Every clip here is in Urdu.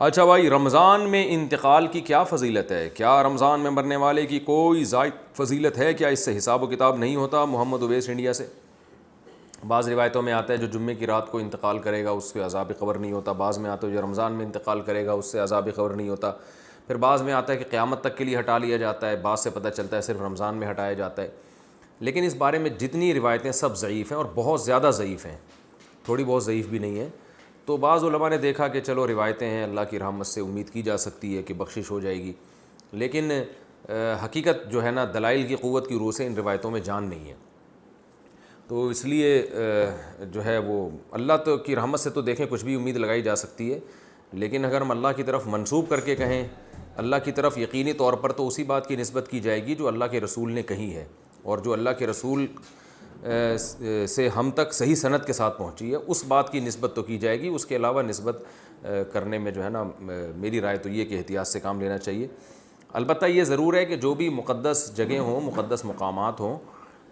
اچھا بھائی، رمضان میں انتقال کی کیا فضیلت ہے؟ کیا رمضان میں مرنے والے کی کوئی زائد فضیلت ہے؟ کیا اس سے حساب و کتاب نہیں ہوتا؟ محمد اویس انڈیا سے۔ بعض روایتوں میں آتا ہے جو جمعے کی رات کو انتقال کرے گا اس کے عذاب قبر نہیں ہوتا، بعض میں آتا ہے جو رمضان میں انتقال کرے گا اس سے عذاب قبر نہیں ہوتا، پھر بعض میں آتا ہے کہ قیامت تک کے لیے ہٹا لیا جاتا ہے، بعض سے پتہ چلتا ہے صرف رمضان میں ہٹایا جاتا ہے۔ لیکن اس بارے میں جتنی روایتیں سب ضعیف ہیں اور بہت زیادہ ضعیف ہیں، تھوڑی بہت ضعیف بھی نہیں ہیں۔ تو بعض علماء نے دیکھا کہ چلو روایتیں ہیں، اللہ کی رحمت سے امید کی جا سکتی ہے کہ بخشش ہو جائے گی، لیکن حقیقت جو ہے نا دلائل کی قوت کی روح سے ان روایتوں میں جان نہیں ہے۔ تو اس لیے جو ہے وہ اللہ تو کی رحمت سے تو دیکھیں کچھ بھی امید لگائی جا سکتی ہے، لیکن اگر ہم اللہ کی طرف منسوب کر کے کہیں اللہ کی طرف یقینی طور پر، تو اسی بات کی نسبت کی جائے گی جو اللہ کے رسول نے کہی ہے، اور جو اللہ کے رسول سے ہم تک صحیح سند کے ساتھ پہنچی ہے اس بات کی نسبت تو کی جائے گی۔ اس کے علاوہ نسبت کرنے میں جو ہے نا میری رائے تو یہ کہ احتیاط سے کام لینا چاہیے۔ البتہ یہ ضرور ہے کہ جو بھی مقدس جگہیں ہوں، مقدس مقامات ہوں،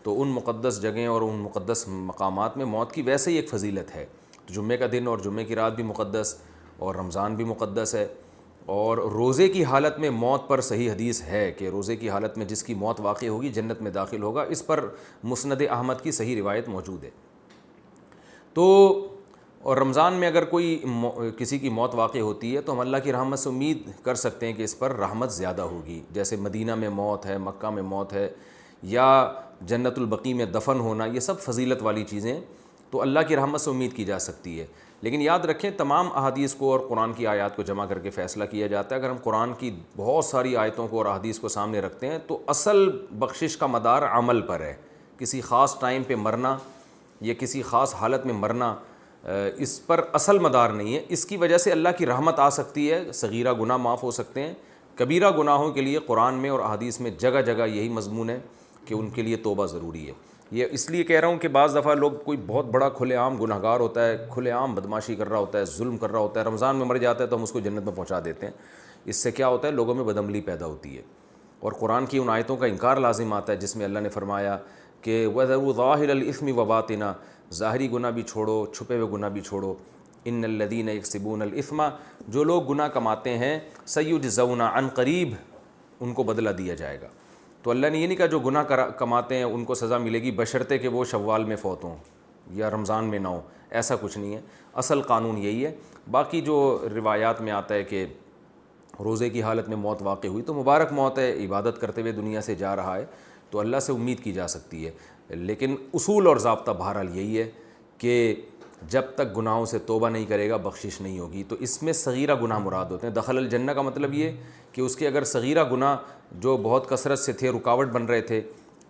تو ان مقدس جگہیں اور ان مقدس مقامات میں موت کی ویسے ہی ایک فضیلت ہے۔ تو جمعے کا دن اور جمعے کی رات بھی مقدس، اور رمضان بھی مقدس ہے، اور روزے کی حالت میں موت پر صحیح حدیث ہے کہ روزے کی حالت میں جس کی موت واقع ہوگی جنت میں داخل ہوگا، اس پر مسند احمد کی صحیح روایت موجود ہے۔ تو اور رمضان میں اگر کوئی کسی کی موت واقع ہوتی ہے تو ہم اللہ کی رحمت سے امید کر سکتے ہیں کہ اس پر رحمت زیادہ ہوگی، جیسے مدینہ میں موت ہے، مکہ میں موت ہے، یا جنت البقیع میں دفن ہونا، یہ سب فضیلت والی چیزیں تو اللہ کی رحمت سے امید کی جا سکتی ہے۔ لیکن یاد رکھیں تمام احادیث کو اور قرآن کی آیات کو جمع کر کے فیصلہ کیا جاتا ہے۔ اگر ہم قرآن کی بہت ساری آیتوں کو اور احادیث کو سامنے رکھتے ہیں تو اصل بخشش کا مدار عمل پر ہے، کسی خاص ٹائم پہ مرنا یا کسی خاص حالت میں مرنا اس پر اصل مدار نہیں ہے۔ اس کی وجہ سے اللہ کی رحمت آ سکتی ہے، صغیرہ گناہ معاف ہو سکتے ہیں، کبیرہ گناہوں کے لیے قرآن میں اور احادیث میں جگہ جگہ یہی مضمون ہے کہ ان کے لیے توبہ ضروری ہے۔ یہ اس لیے کہہ رہا ہوں کہ بعض دفعہ لوگ کوئی بہت بڑا کھلے عام گناہ گار ہوتا ہے، کھلے عام بدماشی کر رہا ہوتا ہے، ظلم کر رہا ہوتا ہے، رمضان میں مر جاتا ہے تو ہم اس کو جنت میں پہنچا دیتے ہیں۔ اس سے کیا ہوتا ہے؟ لوگوں میں بدعملی پیدا ہوتی ہے، اور قرآن کی ان آیتوں کا انکار لازم آتا ہے جس میں اللہ نے فرمایا کہ وَذَرُوا ظَاهِرَ الْإِثْمِ وَبَاطِنَا، ظاہری گناہ بھی چھوڑو، چھپے ہوئے گناہ بھی چھوڑو۔ ان الذین یکسبون الاثم، جو لوگ گناہ کماتے ہیں، سیجزون، عن قریب ان کو بدلہ دیا جائے گا۔ تو اللہ نے یہ نہیں کہا جو گناہ کماتے ہیں ان کو سزا ملے گی بشرطے کہ وہ شوال میں فوت ہوں یا رمضان میں نہ ہوں، ایسا کچھ نہیں ہے۔ اصل قانون یہی ہے۔ باقی جو روایات میں آتا ہے کہ روزے کی حالت میں موت واقع ہوئی تو مبارک موت ہے، عبادت کرتے ہوئے دنیا سے جا رہا ہے، تو اللہ سے امید کی جا سکتی ہے۔ لیکن اصول اور ضابطہ بہرحال یہی ہے کہ جب تک گناہوں سے توبہ نہیں کرے گا بخشش نہیں ہوگی۔ تو اس میں صغیرہ گناہ مراد ہوتے ہیں۔ دخل الجنہ کا مطلب یہ کہ اس کے اگر صغیرہ گناہ جو بہت کثرت سے تھے، رکاوٹ بن رہے تھے،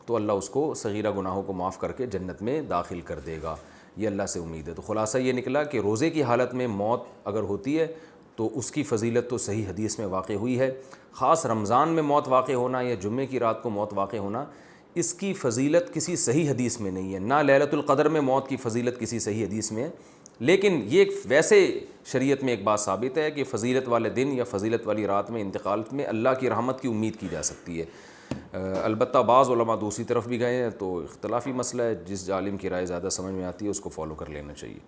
تو اللہ اس کو صغیرہ گناہوں کو معاف کر کے جنت میں داخل کر دے گا، یہ اللہ سے امید ہے۔ تو خلاصہ یہ نکلا کہ روزے کی حالت میں موت اگر ہوتی ہے تو اس کی فضیلت تو صحیح حدیث میں واقع ہوئی ہے۔ خاص رمضان میں موت واقع ہونا یا جمعے کی رات کو موت واقع ہونا، اس کی فضیلت کسی صحیح حدیث میں نہیں ہے، نہ لیلۃ القدر میں موت کی فضیلت کسی صحیح حدیث میں ہے۔ لیکن یہ ویسے شریعت میں ایک بات ثابت ہے کہ فضیلت والے دن یا فضیلت والی رات میں انتقال میں اللہ کی رحمت کی امید کی جا سکتی ہے۔ البتہ بعض علماء دوسری طرف بھی گئے ہیں، تو اختلافی مسئلہ ہے، جس عالم کی رائے زیادہ سمجھ میں آتی ہے اس کو فالو کر لینا چاہیے۔